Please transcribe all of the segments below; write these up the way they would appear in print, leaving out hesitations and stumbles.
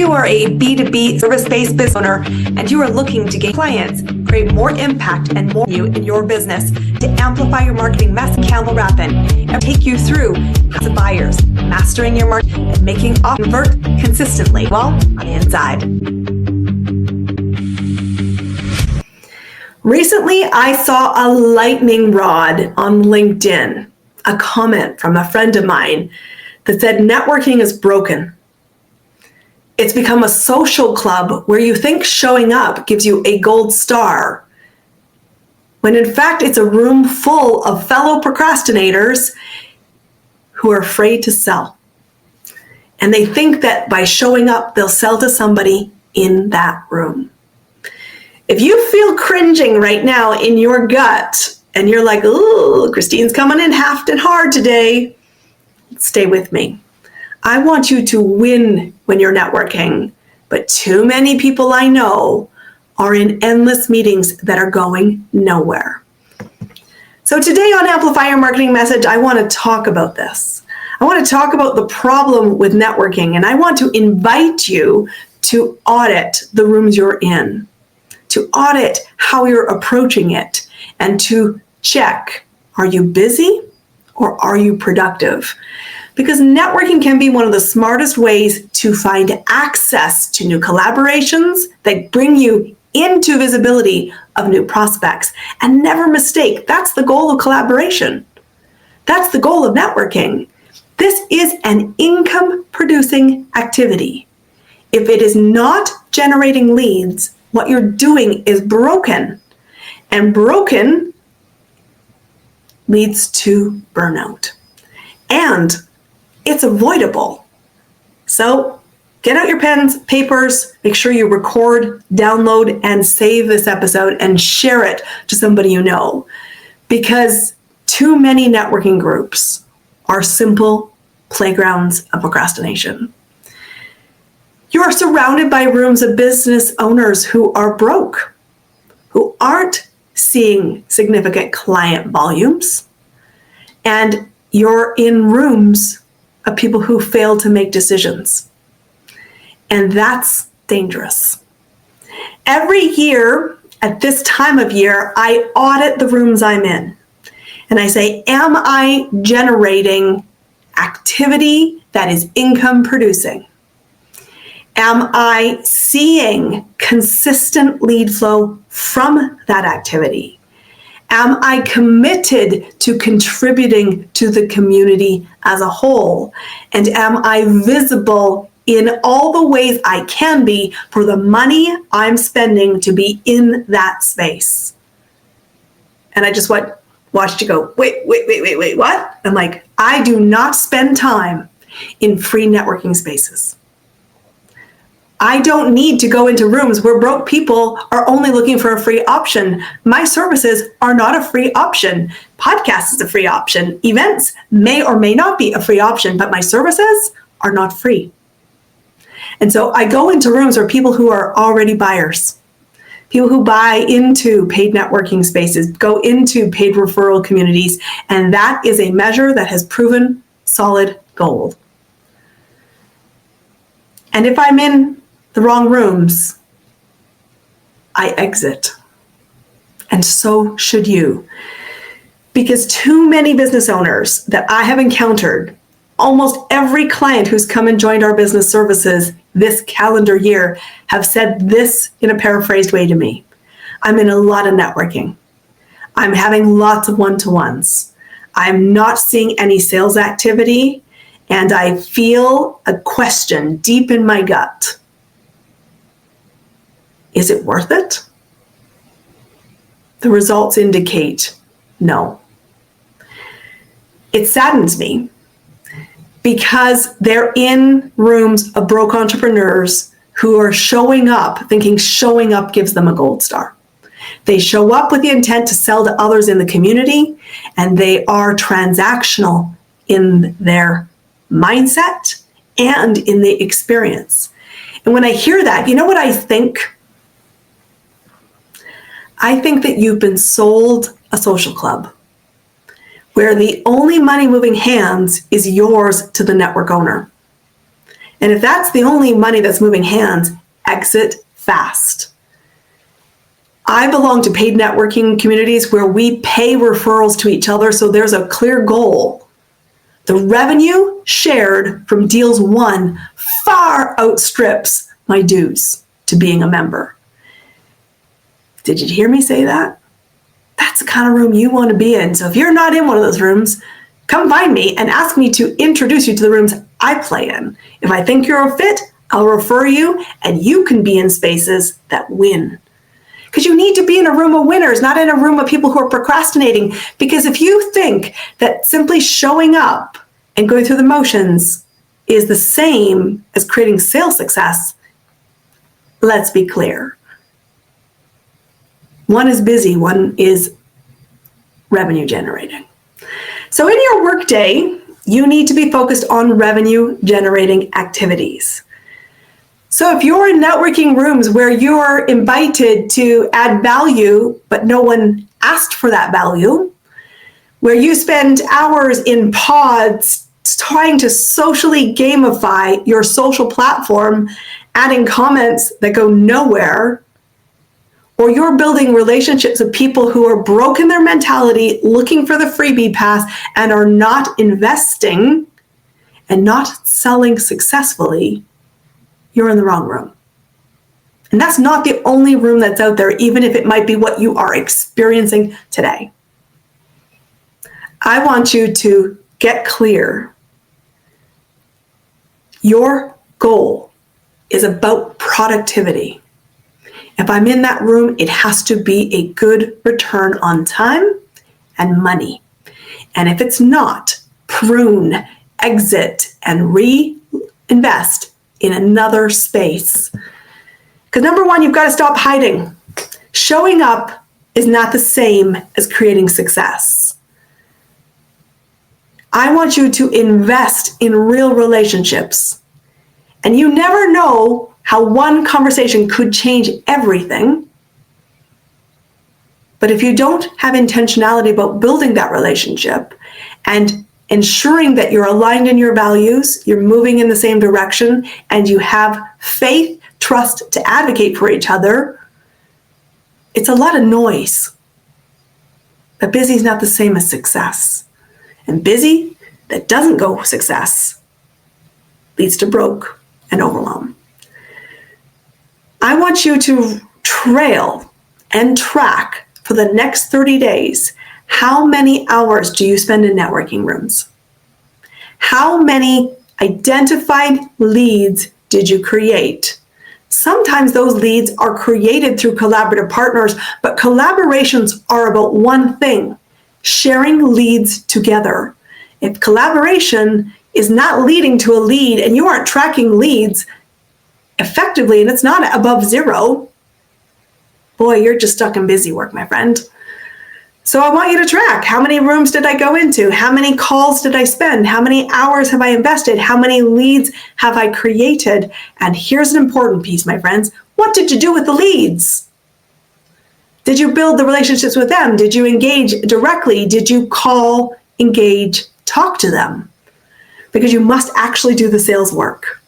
you are a B2B service-based business owner and you are looking to gain clients, create more impact and more value in your business, to amplify your marketing message, Campbell Rappin, and take you through how to buyers, mastering your market, and making offers convert consistently, well, on the inside. Recently, I saw a lightning rod on LinkedIn, a comment from a friend of mine that said networking is broken. It's become a social club where you think showing up gives you a gold star, when in fact it's a room full of fellow procrastinators who are afraid to sell. And they think that by showing up, they'll sell to somebody in that room. If you feel cringing right now in your gut and you're like, ooh, Christine's coming in half and hard today, stay with me. I want you to win when you're networking, but too many people I know are in endless meetings that are going nowhere. So today on Amplify Your Marketing Message, I want to talk about this. I want to talk about the problem with networking, and I want to invite you to audit the rooms you're in, to audit how you're approaching it, and to check, are you busy or are you productive? Because networking can be one of the smartest ways to find access to new collaborations that bring you into visibility of new prospects. And never mistake, that's the goal of collaboration. That's the goal of networking. This is an income-producing activity. If it is not generating leads, what you're doing is broken. And broken leads to burnout. And it's avoidable. So get out your pens, papers, make sure you record, download, and save this episode and share it to somebody you know. Because too many networking groups are simple playgrounds of procrastination. You are surrounded by rooms of business owners who are broke, who aren't seeing significant client volumes, and you're in rooms of people who fail to make decisions. And that's dangerous. Every year at this time of year, I audit the rooms I'm in. And I say, am I generating activity that is income producing? Am I seeing consistent lead flow from that activity? Am I committed to contributing to the community as a whole? And am I visible in all the ways I can be for the money I'm spending to be in that space? And I just watched you go, wait, what? I'm like, I do not spend time in free networking spaces. I don't need to go into rooms where broke people are only looking for a free option. My services are not a free option. Podcast is a free option. Events may or may not be a free option, but my services are not free. And so I go into rooms where people who are already buyers, people who buy into paid networking spaces, go into paid referral communities, and that is a measure that has proven solid gold. And if I'm in the wrong rooms, I exit. And so should you. Because too many business owners that I have encountered, almost every client who's come and joined our business services this calendar year, have said this in a paraphrased way to me. I'm in a lot of networking. I'm having lots of one-to-ones. I'm not seeing any sales activity, and I feel a question deep in my gut. Is it worth it? The results indicate no. It saddens me because they're in rooms of broke entrepreneurs who are showing up, thinking showing up gives them a gold star. They show up with the intent to sell to others in the community, and they are transactional in their mindset and in the experience. And when I hear that, you know what I think? I think that you've been sold a social club where the only money moving hands is yours to the network owner. And if that's the only money that's moving hands, exit fast. I belong to paid networking communities where we pay referrals to each other, so there's a clear goal. The revenue shared from deals won far outstrips my dues to being a member. Did you hear me say that? That's the kind of room you want to be in. So if you're not in one of those rooms, come find me and ask me to introduce you to the rooms I play in. If I think you're a fit, I'll refer you, and you can be in spaces that win. Because you need to be in a room of winners, not in a room of people who are procrastinating. Because if you think that simply showing up and going through the motions is the same as creating sales success, let's be clear. One is busy, one is revenue generating. So in your workday, you need to be focused on revenue generating activities. So if you're in networking rooms where you're invited to add value, but no one asked for that value, where you spend hours in pods trying to socially gamify your social platform, adding comments that go nowhere, or you're building relationships with people who are broken their mentality, looking for the freebie pass, and are not investing and not selling successfully, you're in the wrong room. And that's not the only room that's out there, even if it might be what you are experiencing today. I want you to get clear. Your goal is about productivity. If I'm in that room, it has to be a good return on time and money. And if it's not, prune, exit, and reinvest in another space. Because number one, you've got to stop hiding. Showing up is not the same as creating success. I want you to invest in real relationships. And you never know how one conversation could change everything. But if you don't have intentionality about building that relationship and ensuring that you're aligned in your values, you're moving in the same direction, and you have faith, trust to advocate for each other, it's a lot of noise. But busy is not the same as success. And busy that doesn't go success leads to broke and overwhelm. I want you to trail and track for the next 30 days. How many hours do you spend in networking rooms? How many identified leads did you create? Sometimes those leads are created through collaborative partners, but collaborations are about one thing: sharing leads together. If collaboration is not leading to a lead and you aren't tracking leads effectively and it's not above zero, boy, you're just stuck in busy work, my friend. So I want you to track. How many rooms did I go into? How many calls did I spend? How many hours have I invested? How many leads have I created? And here's an important piece, my friends. What did you do with the leads? Did you build the relationships with them? Did you engage directly? Did you call, engage, talk to them? Because you must actually do the sales work.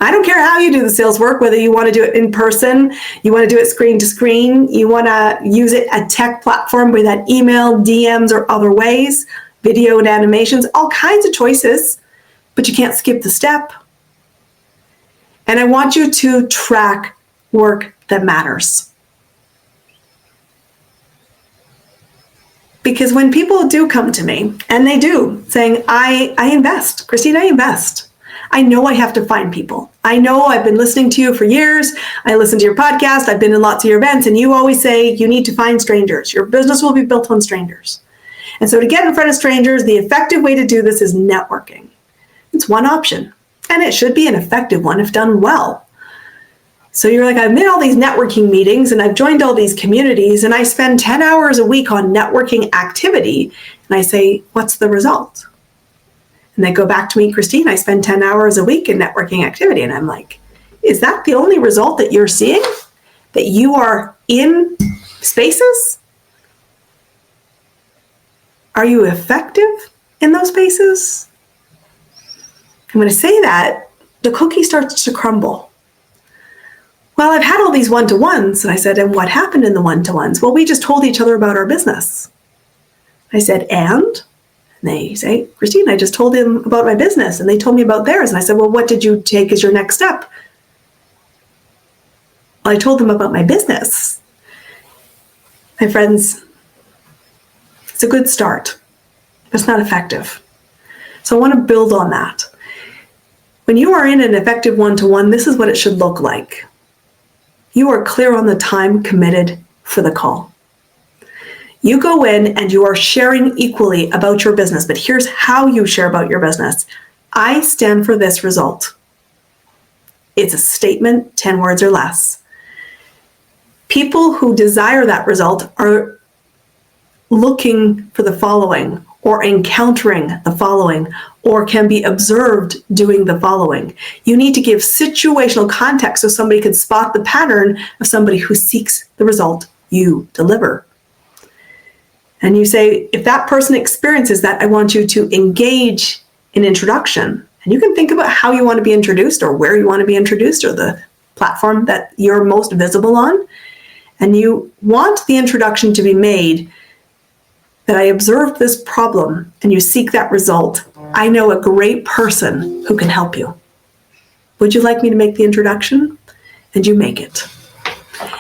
I don't care how you do the sales work, whether you want to do it in person, you want to do it screen to screen, you want to use it a tech platform with that email, DMs, or other ways, video and animations, all kinds of choices, but you can't skip the step. And I want you to track work that matters. Because when people do come to me, and they do, saying, I invest, Christine, I invest. I know I have to find people. I know I've been listening to you for years. I listen to your podcast. I've been in lots of your events, and you always say you need to find strangers. Your business will be built on strangers. And so to get in front of strangers, the effective way to do this is networking. It's one option, and it should be an effective one if done well. So you're like, I'm in all these networking meetings, and I've joined all these communities, and I spend 10 hours a week on networking activity. And I say, what's the result? And they go back to me, Christine, I spend 10 hours a week in networking activity. And I'm like, is that the only result that you're seeing? That you are in spaces? Are you effective in those spaces? And when I say that, the cookie starts to crumble. Well, I've had all these one-to-ones. And I said, and what happened in the one-to-ones? Well, we just told each other about our business. I said, and they say, Christine, I just told them about my business and they told me about theirs. And I said, well, what did you take as your next step? Well, I told them about my business. My friends, it's a good start, but it's not effective. So I want to build on that. When you are in an effective one-to-one, this is what it should look like. You are clear on the time committed for the call. You go in and you are sharing equally about your business, but here's how you share about your business. I stand for this result. It's a statement, 10 words or less. People who desire that result are looking for the following, or encountering the following, or can be observed doing the following. You need to give situational context so somebody can spot the pattern of somebody who seeks the result you deliver. And you say, if that person experiences that, I want you to engage in introduction. And you can think about how you want to be introduced or where you want to be introduced or the platform that you're most visible on. And you want the introduction to be made that I observed this problem and you seek that result. I know a great person who can help you. Would you like me to make the introduction? And you make it.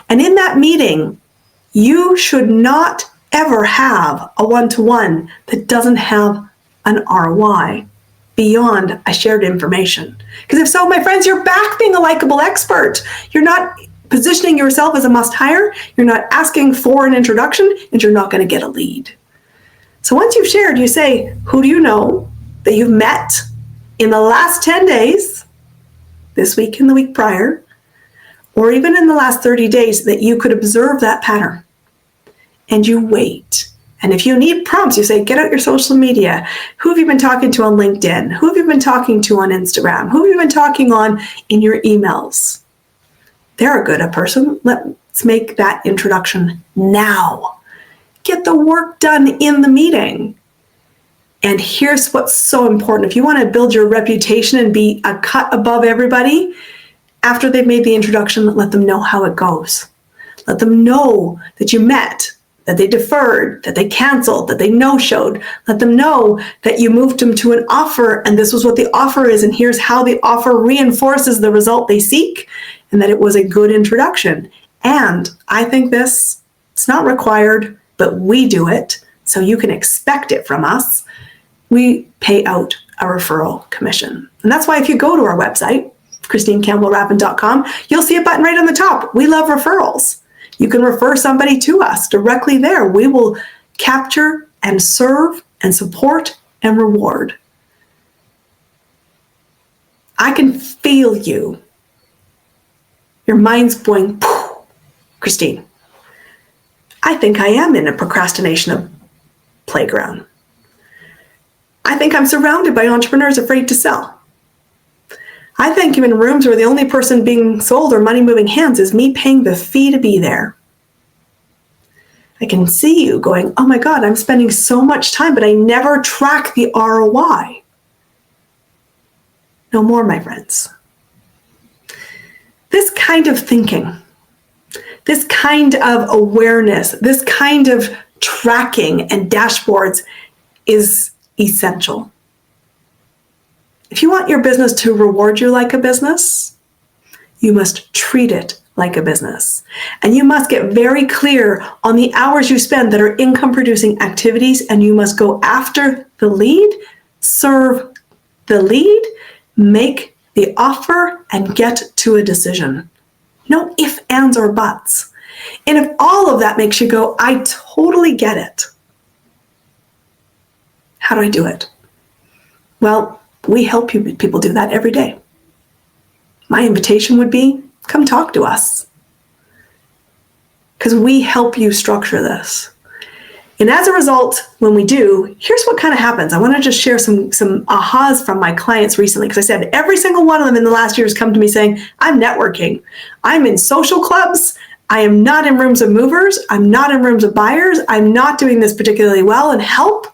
And in that meeting, you should not ever have a one-to-one that doesn't have an ROI beyond a shared information. Because if so, my friends, you're back being a likable expert. You're not positioning yourself as a must-hire. You're not asking for an introduction, and you're not going to get a lead. So once you've shared, you say, who do you know that you've met in the last 10 days, this week and the week prior, or even in the last 30 days that you could observe that pattern? And you wait. And if you need prompts, you say, get out your social media. Who have you been talking to on LinkedIn? Who have you been talking to on Instagram? Who have you been talking on in your emails? They're a good person. Let's make that introduction now. Get the work done in the meeting. And here's what's so important. If you want to build your reputation and be a cut above everybody, after they've made the introduction, let them know how it goes. Let them know that you met, that they deferred, that they canceled, that they no-showed. Let them know that you moved them to an offer and this was what the offer is and here's how the offer reinforces the result they seek and that it was a good introduction. And I think it's not required, but we do it so you can expect it from us. We pay out a referral commission. And that's why if you go to our website, ChristineCampbellRappin.com, you'll see a button right on the top. We love referrals. You can refer somebody to us directly there. We will capture and serve and support and reward. I can feel you. Your mind's going, Christine, I think I am in a procrastination playground. I think I'm surrounded by entrepreneurs afraid to sell. I think I'm in rooms where the only person being sold or money moving hands is me paying the fee to be there. I can see you going, oh my God, I'm spending so much time, but I never track the ROI. No more, my friends. This kind of thinking, this kind of awareness, this kind of tracking and dashboards is essential. If you want your business to reward you like a business, you must treat it like a business. And you must get very clear on the hours you spend that are income producing activities, and you must go after the lead, serve the lead, make the offer, and get to a decision. No ifs, ands, or buts. And if all of that makes you go, I totally get it. How do I do it? Well, we help people do that every day. My invitation would be, come talk to us. Because we help you structure this. And as a result, when we do, here's what kind of happens. I want to just share some ahas from my clients recently. Because I said every single one of them in the last year has come to me saying, I'm networking. I'm in social clubs. I am not in rooms of movers. I'm not in rooms of buyers. I'm not doing this particularly well and help.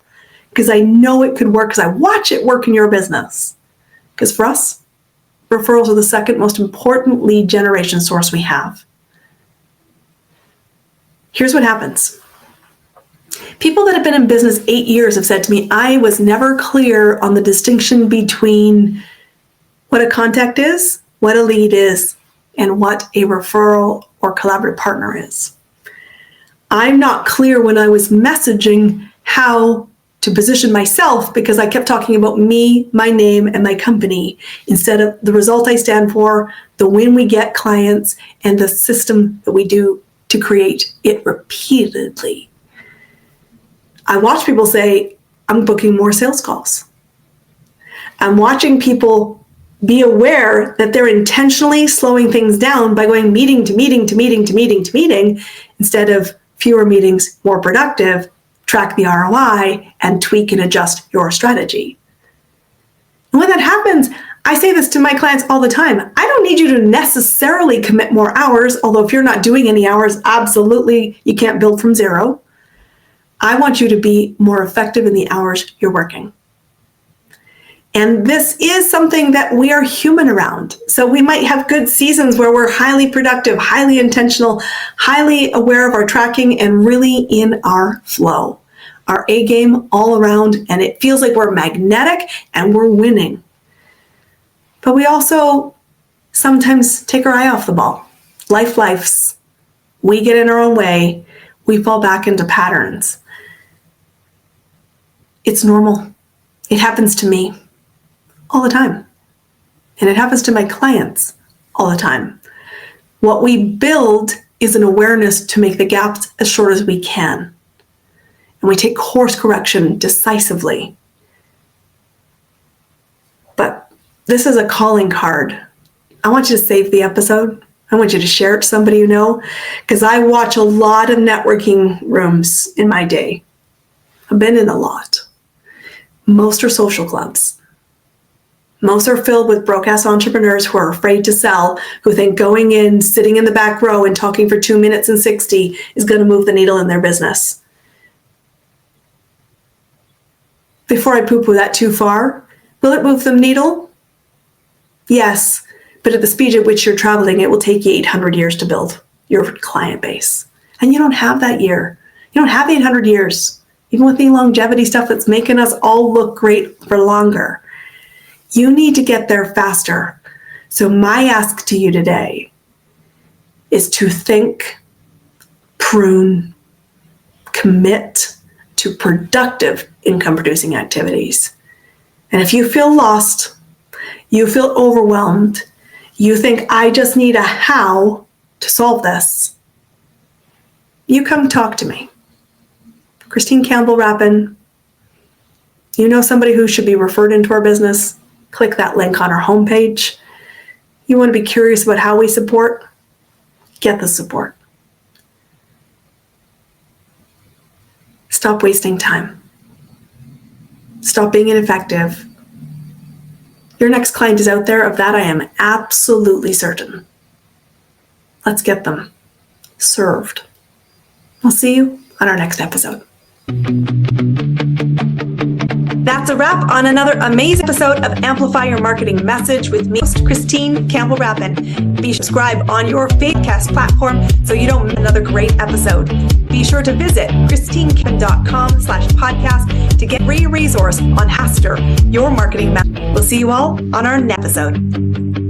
Because I know it could work, because I watch it work in your business. Because for us, referrals are the second most important lead generation source we have. Here's what happens. People that have been in business 8 years have said to me, I was never clear on the distinction between what a contact is, what a lead is, and what a referral or collaborative partner is. I'm not clear when I was messaging how to position myself because I kept talking about me, my name, and my company instead of the result I stand for, the win we get clients, and the system that we do to create it repeatedly. I watch people say, I'm booking more sales calls. I'm watching people be aware that they're intentionally slowing things down by going meeting to meeting to meeting to meeting to meeting instead of fewer meetings, more productive, track the ROI, and tweak and adjust your strategy. And when that happens, I say this to my clients all the time. I don't need you to necessarily commit more hours, although if you're not doing any hours, absolutely, you can't build from zero. I want you to be more effective in the hours you're working. And this is something that we are human around. So we might have good seasons where we're highly productive, highly intentional, highly aware of our tracking, and really in our flow, our A game all around, and it feels like we're magnetic and we're winning. But we also sometimes take our eye off the ball. Lifes. We get in our own way. We fall back into patterns. It's normal. It happens to me all the time. And it happens to my clients all the time. What we build is an awareness to make the gaps as short as we can. And we take course correction decisively. But this is a calling card. I want you to save the episode. I want you to share it to somebody you know, because I watch a lot of networking rooms in my day. I've been in a lot. Most are social clubs. Most are filled with broke-ass entrepreneurs who are afraid to sell, who think going in, sitting in the back row and talking for 2 minutes and 60 is going to move the needle in their business. Before I poo-poo that too far, will it move the needle? Yes, but at the speed at which you're traveling, it will take you 800 years to build your client base. And you don't have that year. You don't have 800 years. Even with the longevity stuff that's making us all look great for longer. You need to get there faster. So my ask to you today is to think, prune, commit to productive income-producing activities. And if you feel lost, you feel overwhelmed, you think, I just need a how to solve this, you come talk to me. Christine Campbell-Rappin, you know somebody who should be referred into our business, click that link on our homepage. You want to be curious about how we support? Get the support. Stop wasting time. Stop being ineffective. Your next client is out there. Of that, I am absolutely certain. Let's get them served. I'll see you on our next episode. That's a wrap on another amazing episode of Amplify Your Marketing Message with me, Christine Campbell-Rappin. Be sure to subscribe on your podcast platform so you don't miss another great episode. Be sure to visit christinecampbell.com/podcast to get a free resource on Master Your Marketing Message. We'll see you all on our next episode.